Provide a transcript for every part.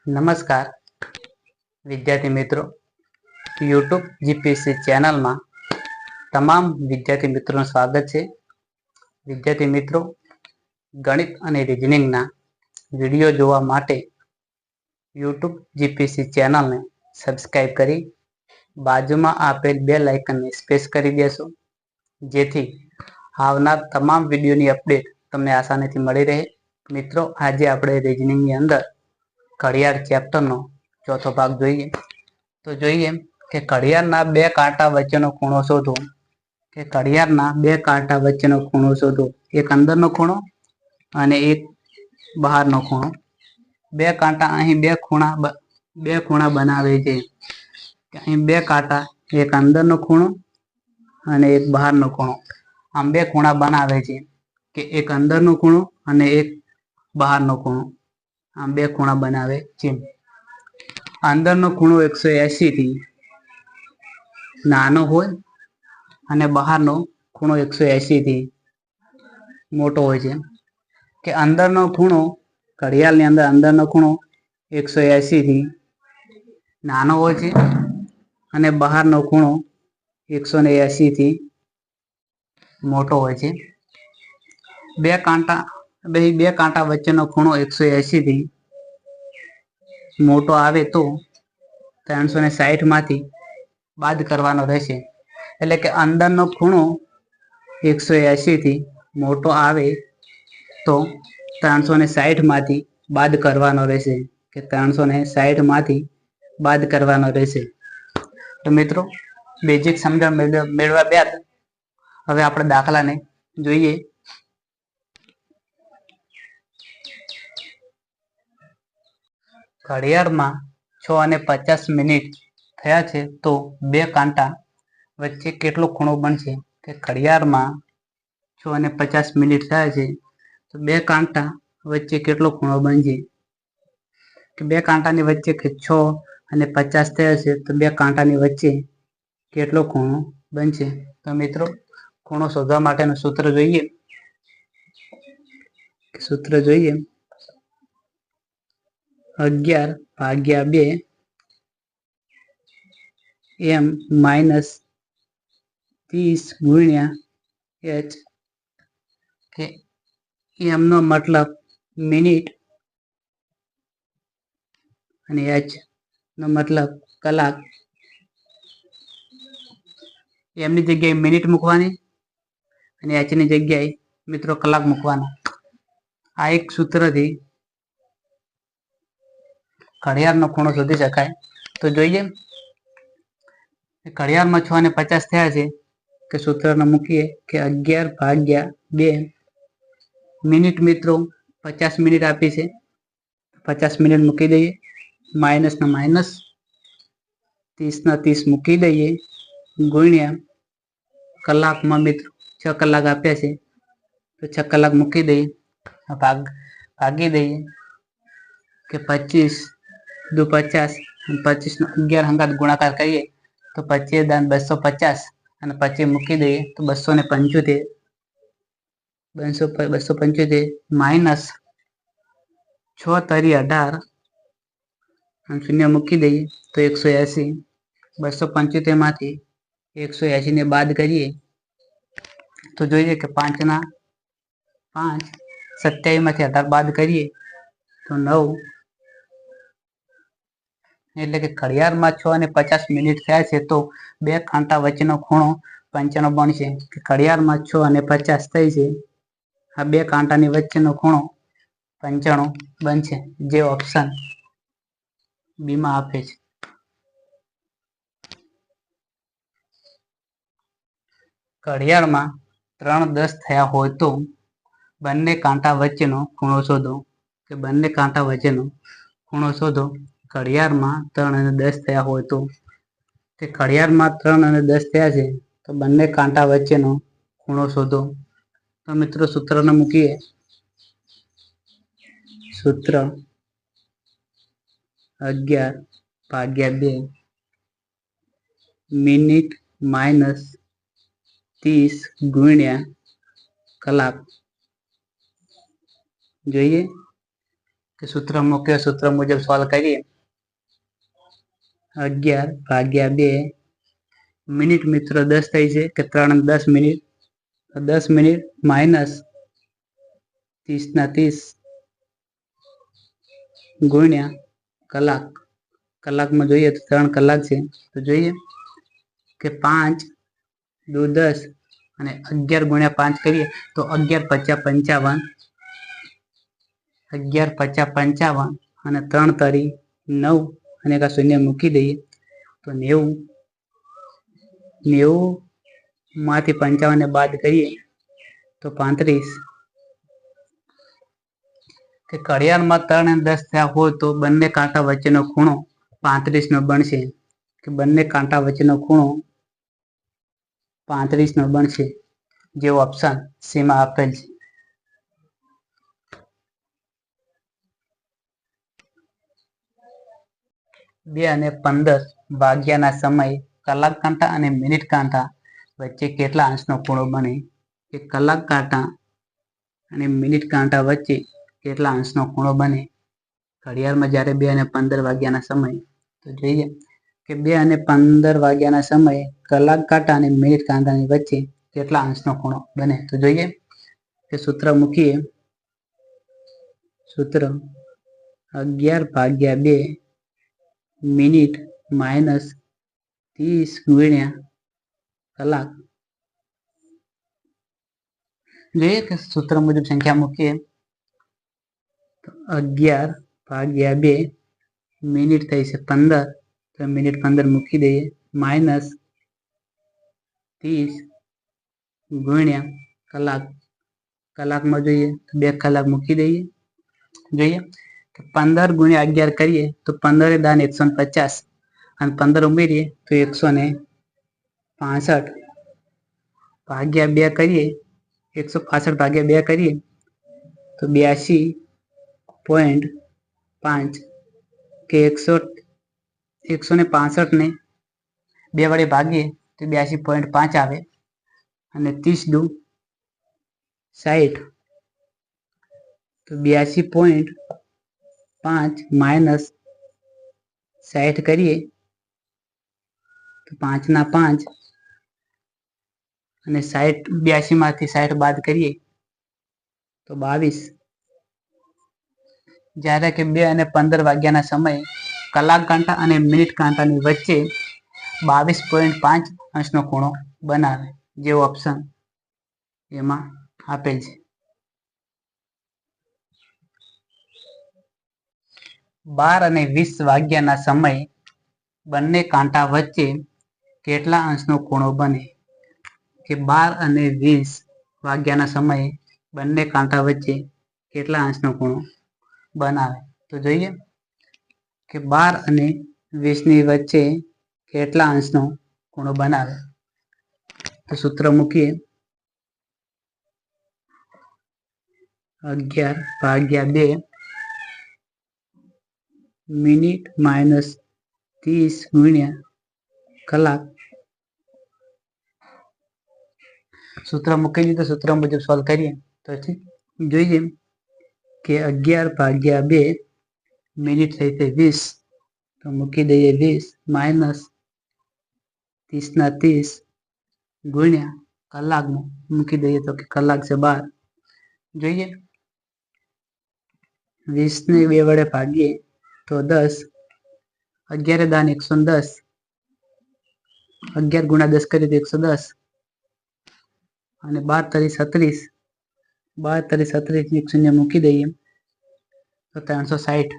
નમસ્કાર વિદ્યાર્થી મિત્રો, યુટ્યુબ જીપીએસસી ચેનલમાં તમામ વિદ્યાર્થી મિત્રોનું સ્વાગત છે. વિદ્યાર્થી મિત્રો, ગણિત અને રીઝનિંગના વિડીયો જોવા માટે યુટ્યુબ જીપીએસસી ચેનલને સબસ્ક્રાઇબ કરી બાજુમાં આપેલ બેલ આઇકનને પ્રેસ કરી દેશો, જેથી આવનાર તમામ વિડીયોની અપડેટ તમને આસાનીથી મળી રહે. મિત્રો, આજે આપણે રીઝનિંગની અંદર ઘડિયાળ ચેપ્ટરનો ચોથો ભાગ જોઈએ. તો જોઈએ કે ઘડિયાળના બે કાંટા વચ્ચેનો ખૂણો શોધો. કે ઘડિયાળના બે કાંટા વચ્ચેનો ખૂણો શોધો. એક અંદરનો ખૂણો અને એક બહારનો ખૂણો. બે કાંટા અહીં બે ખૂણા બનાવે છે. અહીં બે કાંટા, એક અંદરનો ખૂણો અને એક બહારનો ખૂણો. આમ બે ખૂણા બનાવે છે કે એક અંદરનો ખૂણો અને એક બહારનો ખૂણો. આમ બે ખૂણા બનાવે છે. અંદરનો ખૂણો 180 થી નાનો હોય અને બહારનો ખૂણો 180 થી મોટો હોય છે. કે અંદરનો ખૂણો, ઘડિયાળની અંદર અંદરનો ખૂણો 180 થી નાનો હોય છે અને બહારનો ખૂણો 180 થી મોટો હોય છે. બે કાંટા વચ્ચેનો ખૂણો 180 થી મોટો આવે તો 360 માંથી બાદ કરવાનો રહેશે. એટલે કે અંદરનો ખૂણો 180 થી મોટો આવે તો 360 માંથી બાદ કરવાનો રહેશે. કે 360 માંથી બાદ કરવાનો રહેશે. તો મિત્રો, બેઝિક સમજણ મેળવ્યા બાદ હવે આપણે દાખલાને જોઈએ. ઘડિયાળમાં 6:50 થયા છે તો બે કાંટા વચ્ચે કેટલો ખૂણો બનશે? કે ઘડિયાળમાં 6:50 થયા છે તો બે કાંટા વચ્ચે કેટલો ખૂણો બનશે? કે બે કાંટાની વચ્ચે કે 6:50 થયા છે તો બે કાંટાની વચ્ચે કેટલો ખૂણો બનશે? તો મિત્રો, ખૂણો શોધવા માટેનું સૂત્ર જોઈએ. સૂત્ર જોઈએ 11/2 m - 30 ગુણ્યા h. કે m નો મતલબ મિનિટ અને h નો મતલબ કલાક. m ની જગ્યાએ મિનિટ મૂકવાની અને h ની જગ્યાએ મિત્રો કલાક મૂકવાના. આ એક સૂત્રથી ઘડિયાળનો ખૂણો શોધી શકાય. તો જોઈએ, ઘડિયાળમાં 6:50 થયા છે કે સૂત્રને મૂકીએ કે 11/2 મિનિટ. મિત્રો 50 મિનિટ આપી છે, 50 મિનિટ મૂકી દઈએ. માઇનસ ના માઇનસ, 30 ના 30 મૂકી દઈએ. ગુણ્યા કલાકમાં મિત્રો 6 કલાક આપ્યા છે તો 6 કલાક મૂકી દઈએ. ભાગી દઈએ કે 25 દુ 50, 25 નો 11 હંગાત ગુણાકાર કરીએ તો 25 દાન 250 અને 25 મૂકી દઈએ તો 275 માઇનસ 6 તરી 18 અને શૂન્ય મૂકી દઈએ તો 180. 275 માંથી 180 ને બાદ કરીએ તો જોઈએ કે 5 ના 5, 27 માંથી 18 બાદ કરીએ તો 9. એટલે કે ઘડિયાળમાં 6:50 થયા છે તો બે કાંટા વચ્ચેનો ખૂણો 95 બનશે. ઘડિયાળમાં 6:50 થઈ છે, આ બે કાંટાની વચ્ચેનો ખૂણો 95 બનશે, જે ઓપ્શન બી માં આપે છે. ઘડિયાળમાં 3:10 થયા હોય તો બંને કાંટા વચ્ચેનો ખૂણો શોધો. કે બંને કાંટા વચ્ચેનો ખૂણો શોધો. ઘડિયાળમાં 3:10 થયા હોય તો, કે ઘડિયાળમાં 3:10 થયા છે તો બંને કાંટા વચ્ચેનો ખૂણો શોધો. તો મિત્રો, સૂત્રને મૂકીએ. સૂત્ર 11/2 મિનિટ માઇનસ 30 ગુણ્યા કલાક. જોઈએ સૂત્ર મૂક્યો, સૂત્ર મુજબ સોલ્વ કરીએ. 11/2 મિનિટ મિત્રો 10 થઈ છે કે 3 10 મિનિટ, 10 મિનિટ માઇનસ 30/30 ગુણ્યા કલાક. કલાકમાં જોઈએ તો 3 કલાક છે, તો જોઈએ કે 5 2 10 અને 11 ગુણ્યા 5 કરીએ તો 11 × 5 = 55, 11 × 5 = 55 અને 3 તરી 9 અને એક શૂન્ય મૂકી દઈએ તો 90. 90 માંથી 55 ને બાદ કરીએ તો 35. કે ઘડિયાળમાં 3 અને 10 થયા હોય તો બંને કાંટા વચ્ચેનો ખૂણો 35 નો બનશે. કે બંને કાંટા વચ્ચેનો ખૂણો 35 નો બનશે, જે ઓપ્શન સી માં આપેલ છે. 2 અને 15 વાગ્યાના સમયે કલાક કાંટા અને મિનિટ કાંટા વચ્ચે કેટલા અંશનો ખૂણો બને? કે કલાક કાંટા અને મિનિટ કાંટા વચ્ચે કેટલા અંશનો ખૂણો બને? ઘડિયાળમાં જ્યારે 2 અને 15 વાગ્યાના સમયે, તો જોઈએ કે 2 અને 15 વાગ્યાના સમયે કલાક કાંટા અને મિનિટ કાંટાની વચ્ચે કેટલા અંશનો ખૂણો બને? તો જોઈએ કે સૂત્ર મૂકીએ. સૂત્ર 11/2 મિનિટ માઇનસ 30 ગુણ્યા કલાક. જોઈએ કે સૂત્ર મુજબ સંખ્યા મૂકીએ તો 11/2 મિનિટ થઈ છે 15, તો મિનિટ 15 મૂકી દઈએ, માઇનસ 30 ગુણ્યા કલાક. કલાકમાં જોઈએ તો 2 કલાક મૂકી દઈએ. જોઈએ કે 15 ગુણ્યા 11 કરીએ તો 15 દાન 150 અને 15 ઉમેરીએ તો 165 ભાગ્યા 2 કરીએ, 165/2 કરીએ તો 82.5 કે 165 ને 2 વડે ભાગીએ તો 82.5 આવે અને 30 દુ 60, તો 82.5 માઇનસ 60 કરીએ તો 5 ના 5 અને 82 માંથી 60 બાદ કરીએ તો 22. જ્યારે કે 2 અને 15 વાગ્યાના સમયે કલાક કાંટા અને મિનિટ કાંટાની વચ્ચે 22.5 અંશનો ખૂણો બનાવે, જે ઓપ્શન એમાં આપેલ છે. 12 અને 20 વાગ્યાના સમયે બંને કાંટા વચ્ચે કેટલા અંશનો ખૂણો બને? કે 12 અને 20 વાગ્યાના સમયે બંને કાંટા વચ્ચે કેટલા અંશનો ખૂણો બનાવે? તો જોઈએ કે 12 અને 20 ની વચ્ચે કેટલા અંશનો ખૂણો બનાવે? તો સૂત્ર મૂકીએ. 11/2 મિનિટ માઇનસ 30 ગુણ્યા કલાક. સૂત્ર મૂકી દીધું, સૂત્ર મુજબ સોલ્વ કરીએ તો જોઈએ કે 11/2 મિનિટ થઈ તે 20, તો મૂકી દઈએ 20 માઇનસ 30/30 ગુણ્યા કલાકમાં મૂકી દઈએ તો કે કલાક છે 12. જોઈએ 20 ને 2 વડે ભાગીએ તો 10, 11 દાન 110, 11 ગુણ્યા 10 કરીએ તો 110 અને 12 તરી 36, 12 તરી 36 એક શૂન્ય મૂકી દઈએ તો 360,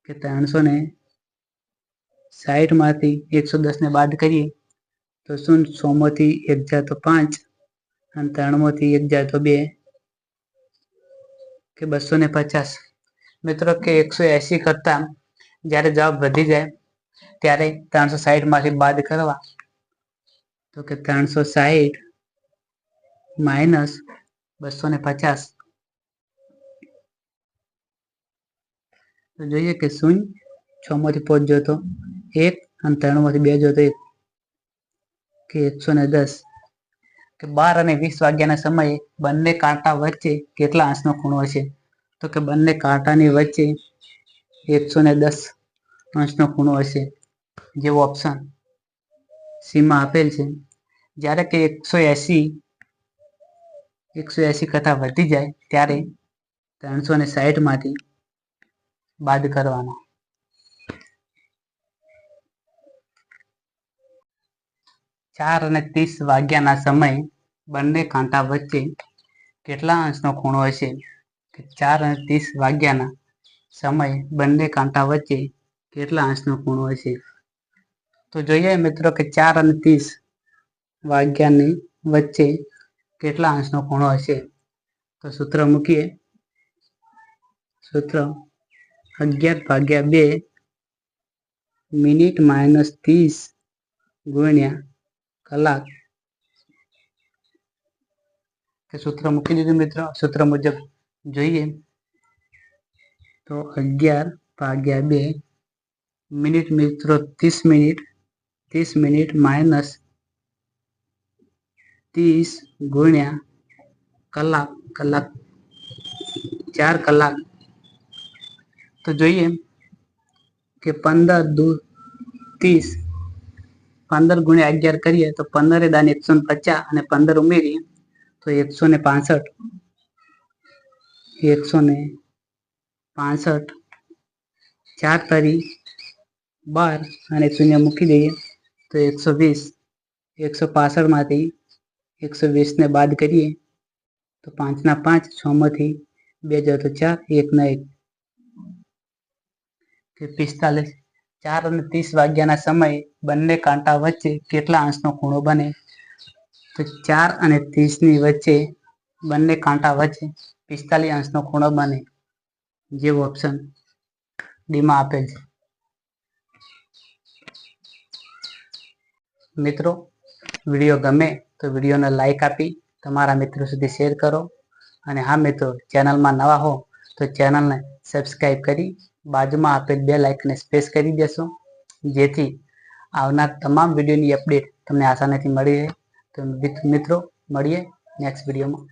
કે 360 માંથી 110 ને બાદ કરીએ તો 100 માંથી 1 જાય તો 5 અને 3 માંથી 1 જાય તો 2, કે 250. મિત્રો કે 180 કરતા જ્યારે જવાબ વધી જાય ત્યારે 360 માંથી બાદ કરવા, તો કે 360 માઇનસ 250. તો જોઈએ કે 0, 6 માંથી 5 જો તો 1 અને 3 માંથી 2 જો તો 1, કે 110. કે 12 અને 20 વાગ્યાના સમયે બંને કાંટા વચ્ચે કેટલા અંશનો ખૂણો હશે? તો કે બંને કાંટાની વચ્ચે 110 અંશનો ખૂણો હશે, જેવો ઓપ્શન સી માં આપેલ છે. જ્યારે કે 180 કરતાં વધી જાય ત્યારે 360 માંથી બાદ કરવાના. 4 અને 30 વાગ્યાના સમયે બંને કાંટા વચ્ચે કેટલા અંશનો ખૂણો હશે? 4 અને 30 વાગ્યાના સમયે બંને કાંટા વચ્ચે કેટલા અંશનો ખૂણો હશે? તો જોઈએ મિત્રો કે 4 અને 30 વાગ્યાની વચ્ચે કેટલા અંશનો ખૂણો હશે. તો સૂત્ર મૂકીએ. સૂત્ર 11/2 મિનિટ -30 ગુણ્યા કલાક. કે સૂત્ર મૂકી દીધું મિત્રો. સૂત્ર મુજબ જોઈએ તો 11/2 મિનિટ મિત્રો 30 મિનિટ, 30 મિનિટ -30 ગુણ્યા કલાક, કલાક 4 કલાક. તો જોઈએ કે 15 દુ 30, 15 ગુણ્યા 11 કરીએ તો 15 દાન 150 અને 15 ઉમેરીએ તો 165. 165 4 તરી 12 અને 0 મૂકી દઈએ તો 120. 165 માંથી 120 ને બાદ કરીએ તો 5 ના 5, 6 માંથી 2 જાય તો 4, 1 ના 1 કે 45. 4 અને 30 વાગ્યાના સમયે બંને કાંટા વચ્ચે કેટલા અંશનો ખૂણો બને? તો 4 અને 30 ની વચ્ચે બંને કાંટા વચ્ચે 45 અંશનો ખૂણો બને, જેવો ઓપ્શન ડી માં આપેલ છે. મિત્રો, વિડીયો ગમે તો વિડીયોને લાઈક આપી તમારા મિત્રો સુધી શેર કરો. અને હા મિત્રો, ચેનલમાં નવા હો તો ચેનલને સબસ્ક્રાઈબ કરી બાજુમાં આપેલ બેલ આઇકનને પ્રેસ કરી દેશો, જેથી આવનાર તમામ વિડીયોની અપડેટ તમને આસાનીથી મળી રહે. તો મિત્રો, મળીએ નેક્સ્ટ વિડીયોમાં.